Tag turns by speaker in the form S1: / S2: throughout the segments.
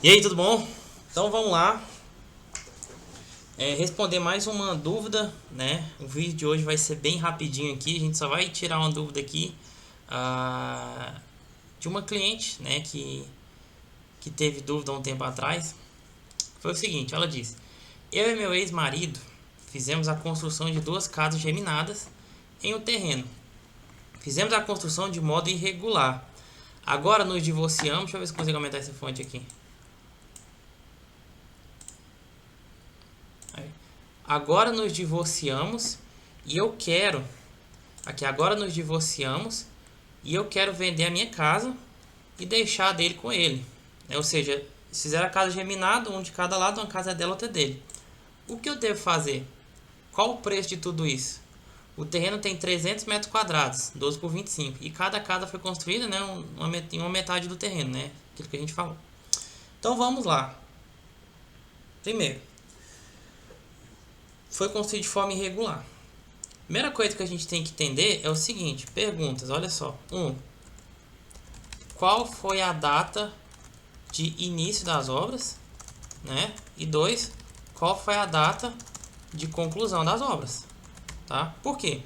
S1: E aí, tudo bom? Então vamos lá, responder mais uma dúvida, né? O vídeo de hoje vai ser bem rapidinho aqui, a gente só vai tirar uma dúvida aqui de uma cliente, né, que teve dúvida há um tempo atrás. Foi o seguinte, ela disse: eu e meu ex-marido fizemos a construção de duas casas geminadas em um terreno. Fizemos a construção de modo irregular. Agora nos divorciamos. Deixa eu ver se consigo aumentar essa fonte aqui. Agora nos divorciamos e eu quero. Aqui, agora nos divorciamos e eu quero vender a minha casa e deixar a dele com ele. Ou seja, se fizer a casa geminada, um de cada lado, uma casa é dela, outra é dele. O que eu devo fazer? Qual o preço de tudo isso? O terreno tem 300 metros quadrados, 12 por 25. E cada casa foi construída, né, em uma metade do terreno, né? Aquilo que a gente falou. Então vamos lá. Primeiro, foi construído de forma irregular. Primeira coisa que a gente tem que entender é o seguinte: perguntas, olha só. Qual foi a data de início das obras, né? E 2, qual foi a data de conclusão das obras, tá? Por quê?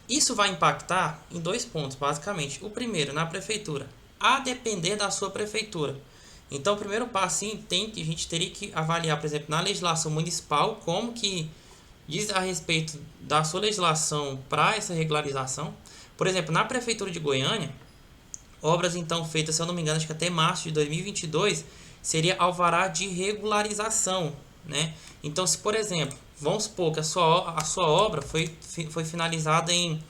S1: Isso vai impactar em 2 pontos, basicamente. O primeiro, na prefeitura, a depender da sua prefeitura. Então, o primeiro passo, sim, a gente teria que avaliar, por exemplo, na legislação municipal, como que diz a respeito da sua legislação para essa regularização. Por exemplo, na prefeitura de Goiânia, obras então feitas, se eu não me engano, acho que até março de 2022, seria alvará de regularização, né? Então, se por exemplo, vamos supor que a sua obra foi finalizada em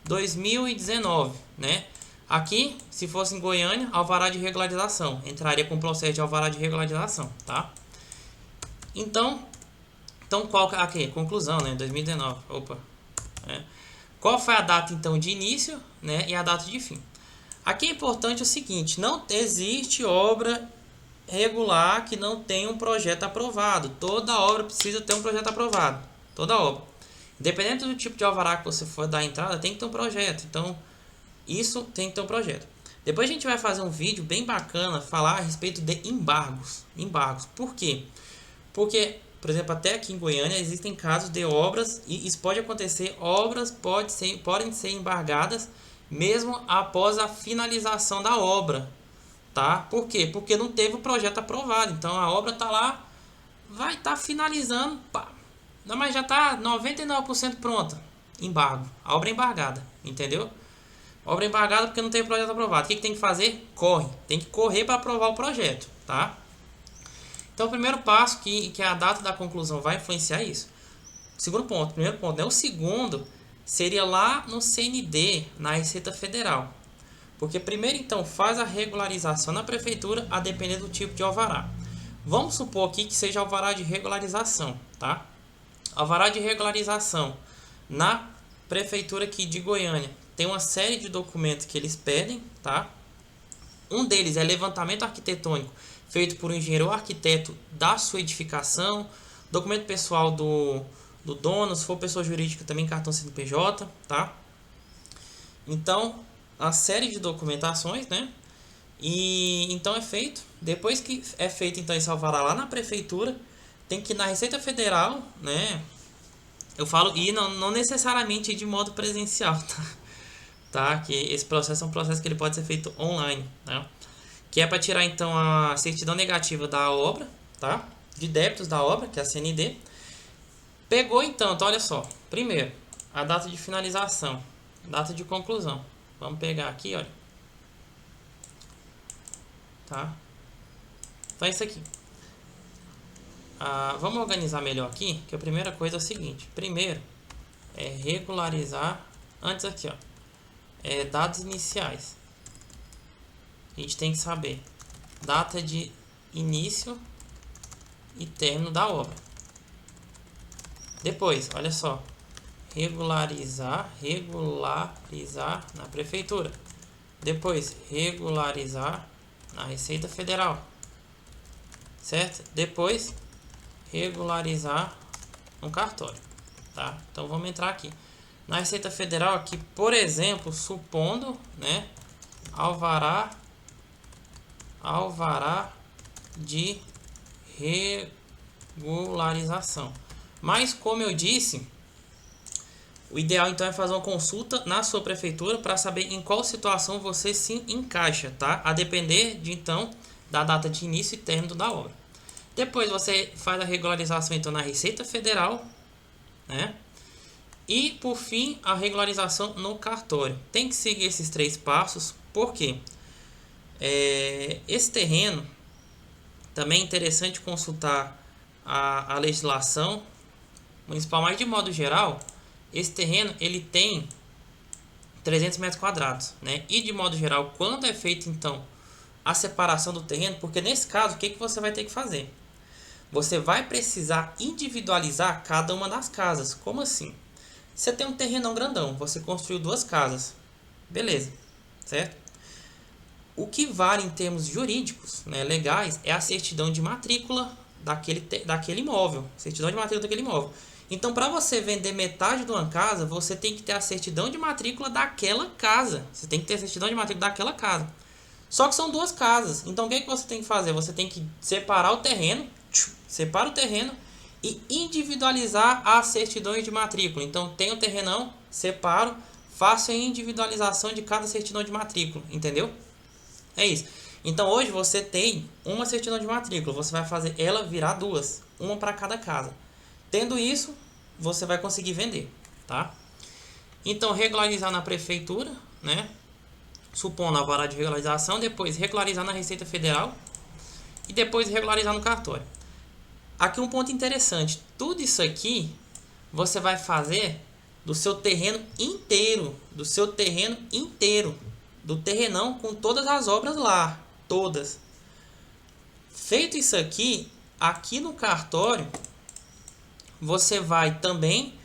S1: 2019, né? Aqui, se fosse em Goiânia, alvará de regularização, entraria com o processo de alvará de regularização, tá? Então qual aqui? Conclusão, né? 2019. Opa. É. Qual foi a data então de início, né? E a data de fim? Aqui é importante o seguinte: não existe obra regular que não tenha um projeto aprovado. Toda obra precisa ter um projeto aprovado. Toda obra. Independente do tipo de alvará que você for dar entrada, tem que ter um projeto. Então, isso tem que ter um projeto. Depois a gente vai fazer um vídeo bem bacana, falar a respeito de embargos. Embargos. Por quê? Porque, por exemplo, até aqui em Goiânia existem casos de obras, e isso pode acontecer, obras podem ser embargadas mesmo após a finalização da obra, tá? Por quê? Porque não teve o projeto aprovado. Então a obra tá lá, vai estar finalizando, pá. Não, mas já tá 99% pronta. Embargo. A obra é embargada, entendeu? Obra embargada porque não teve projeto aprovado. O que tem que fazer? Corre. Tem que correr para aprovar o projeto, tá? Então, o primeiro passo, que a data da conclusão vai influenciar isso. Segundo ponto, primeiro ponto, né? O segundo seria lá no CND, na Receita Federal. Porque primeiro, então, faz a regularização na prefeitura, a depender do tipo de alvará. Vamos supor aqui que seja alvará de regularização, tá? Alvará de regularização na prefeitura aqui de Goiânia. Tem uma série de documentos que eles pedem, tá? Um deles é levantamento arquitetônico feito por um engenheiro ou arquiteto da sua edificação, documento pessoal do dono, se for pessoa jurídica também cartão CNPJ, tá? Então, a série de documentações, né? E então é feito. Depois que é feito então esse alvará lá na prefeitura, tem que ir na Receita Federal, né? Eu falo, e não necessariamente de modo presencial, tá? Que esse processo é um processo que ele pode ser feito online, tá? Que é para tirar então a certidão negativa da obra, tá? De débitos da obra, que é a CND. Pegou então, olha só. Primeiro, a data de finalização, data de conclusão. Vamos pegar aqui, olha. Tá? Então é isso aqui. Vamos organizar melhor aqui, que a primeira coisa é o seguinte. Primeiro, é regularizar, antes aqui, ó. Dados iniciais. A gente tem que saber data de início e término da obra. Depois, olha só, regularizar na prefeitura. Depois, regularizar na Receita Federal, certo? Depois, regularizar no cartório, tá? Então vamos entrar aqui na Receita Federal aqui, por exemplo, supondo, né, alvará de regularização. Mas, como eu disse, o ideal então é fazer uma consulta na sua prefeitura para saber em qual situação você se encaixa, tá? A depender de então da data de início e término da obra. Depois você faz a regularização então na Receita Federal, né? E por fim a regularização no cartório. Tem que seguir esses 3 passos, porque esse terreno também é interessante consultar a legislação municipal, mas de modo geral, esse terreno ele tem 300 metros quadrados, né? E de modo geral, quando é feito então a separação do terreno, porque nesse caso, o que você vai ter que fazer? Você vai precisar individualizar cada uma das casas. Como assim? Você tem um terrenão grandão, você construiu 2 casas, beleza, certo? O que vale em termos jurídicos, né, legais, é a certidão de matrícula daquele imóvel. Certidão de matrícula daquele imóvel. Então, para você vender metade de uma casa, você tem que ter a certidão de matrícula daquela casa. Você tem que ter a certidão de matrícula daquela casa. Só que são 2 casas. Então, o que você tem que fazer? Você tem que separar o terreno, separa o terreno e individualizar as certidões de matrícula. Então, tem o terrenão, separo, faço a individualização de cada certidão de matrícula, entendeu? É isso. Então, hoje você tem uma certidão de matrícula, você vai fazer ela virar 2, uma para cada casa. Tendo isso, você vai conseguir vender, tá? Então, regularizar na prefeitura, né? Supondo a vara de regularização, depois regularizar na Receita Federal e depois regularizar no cartório. Aqui um ponto interessante, tudo isso aqui você vai fazer do seu terreno inteiro, do terrenão com todas as obras lá, todas. Feito isso aqui, aqui no cartório, você vai também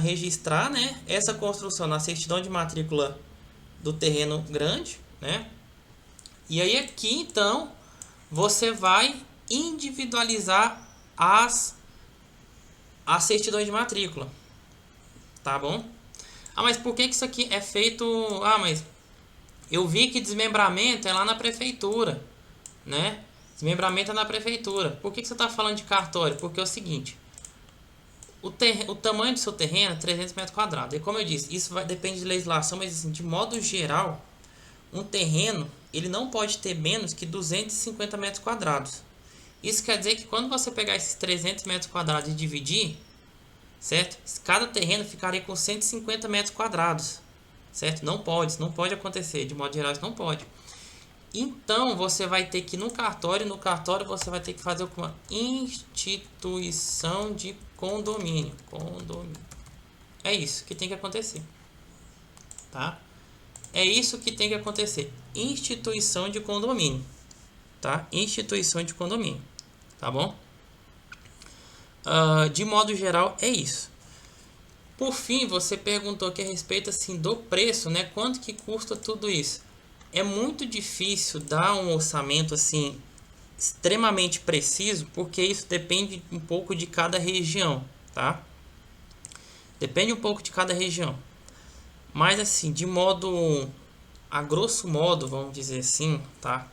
S1: registrar, né, essa construção na certidão de matrícula do terreno grande, né? E aí aqui então você vai individualizar as certidões de matrícula, tá bom? Ah, mas por que isso aqui é feito? Ah, mas eu vi que desmembramento é lá na prefeitura, né? Desmembramento é na prefeitura. Por que você está falando de cartório? Porque é o seguinte, o tamanho do seu terreno é 300 metros quadrados. E como eu disse, isso depende de legislação, mas assim, de modo geral, um terreno ele não pode ter menos que 250 metros quadrados. Isso quer dizer que quando você pegar esses 300 metros quadrados e dividir, certo? Cada terreno ficaria com 150 metros quadrados, certo? Não pode acontecer, de modo geral isso não pode. Então você vai ter que ir no cartório você vai ter que fazer uma instituição de condomínio. É isso que tem que acontecer, tá? É isso que tem que acontecer. Instituição de condomínio, tá? Instituição de condomínio, tá bom? De modo geral é isso. Por fim, você perguntou aqui a respeito assim do preço, né? Quanto que custa tudo isso? É muito difícil dar um orçamento assim extremamente preciso, porque isso depende um pouco de cada região, tá? Depende um pouco de cada região. Mas assim, de modo a grosso modo, vamos dizer assim, tá?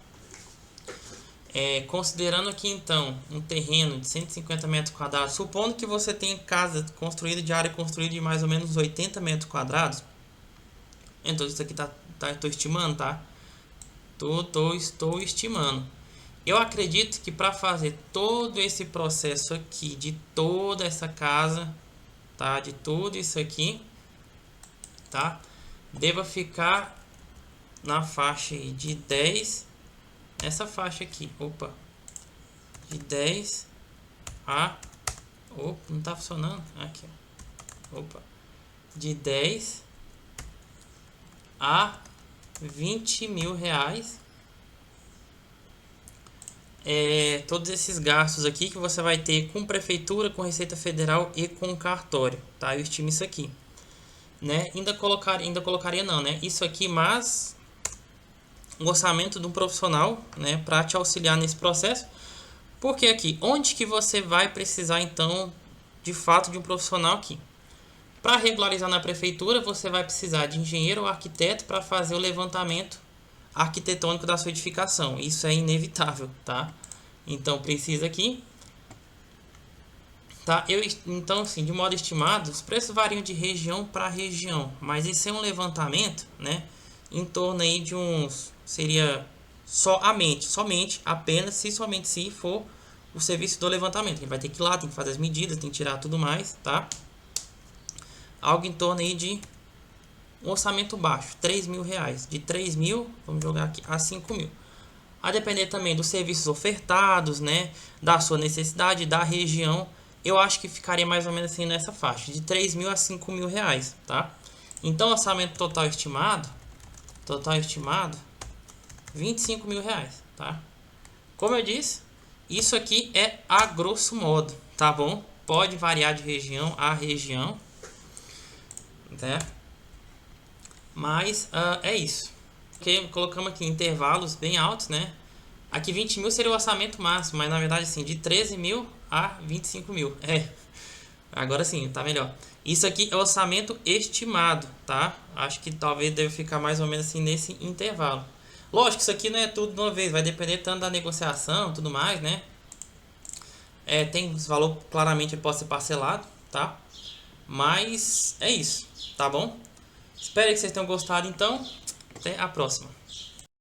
S1: Considerando aqui então um terreno de 150 metros quadrados, supondo que você tenha casa construída de área construída de mais ou menos 80 metros quadrados. Então isso aqui estou estimando, tá? Estou estimando. Eu acredito que para fazer todo esse processo aqui, de toda essa casa, tá? De tudo isso aqui, tá? Deva ficar na faixa de 10, essa faixa aqui, de 10 a, não tá funcionando, aqui, de 10 a 20 mil reais. Todos esses gastos aqui que você vai ter com prefeitura, com Receita Federal e com cartório, tá? Eu estimo isso aqui, né? Ainda colocaria não, né? Isso aqui, mas um orçamento de um profissional, né, para te auxiliar nesse processo. Porque aqui, onde que você vai precisar então, de fato, de um profissional aqui? Para regularizar na prefeitura, você vai precisar de engenheiro ou arquiteto para fazer o levantamento arquitetônico da sua edificação. Isso é inevitável, tá? Então precisa aqui, tá? Então, assim, de modo estimado, os preços variam de região para região, mas isso é um levantamento, né? Em torno aí de uns, seria somente, apenas, somente se for o serviço do levantamento. Ele vai ter que ir lá, tem que fazer as medidas, tem que tirar tudo mais, tá? Algo em torno aí de um orçamento baixo, 3 mil reais. De 3 mil, vamos jogar aqui, a 5 mil. A depender também dos serviços ofertados, né? Da sua necessidade, da região. Eu acho que ficaria mais ou menos assim nessa faixa. De 3 mil a 5 mil reais, tá? Então, orçamento total estimado, 25 mil reais, tá? Como eu disse, isso aqui é a grosso modo, tá bom? Pode variar de região a região, né? Mas é isso. Okay, colocamos aqui intervalos bem altos, né? Aqui 20 mil seria o orçamento máximo, mas na verdade assim, de 13 mil a 25 mil. Agora sim, tá melhor. Isso aqui é orçamento estimado, tá? Acho que talvez deve ficar mais ou menos assim nesse intervalo. Lógico que isso aqui não é tudo de uma vez, vai depender tanto da negociação e tudo mais, né? Tem esse valor, claramente pode ser parcelado, tá? Mas é isso, tá bom? Espero que vocês tenham gostado, então. Até a próxima.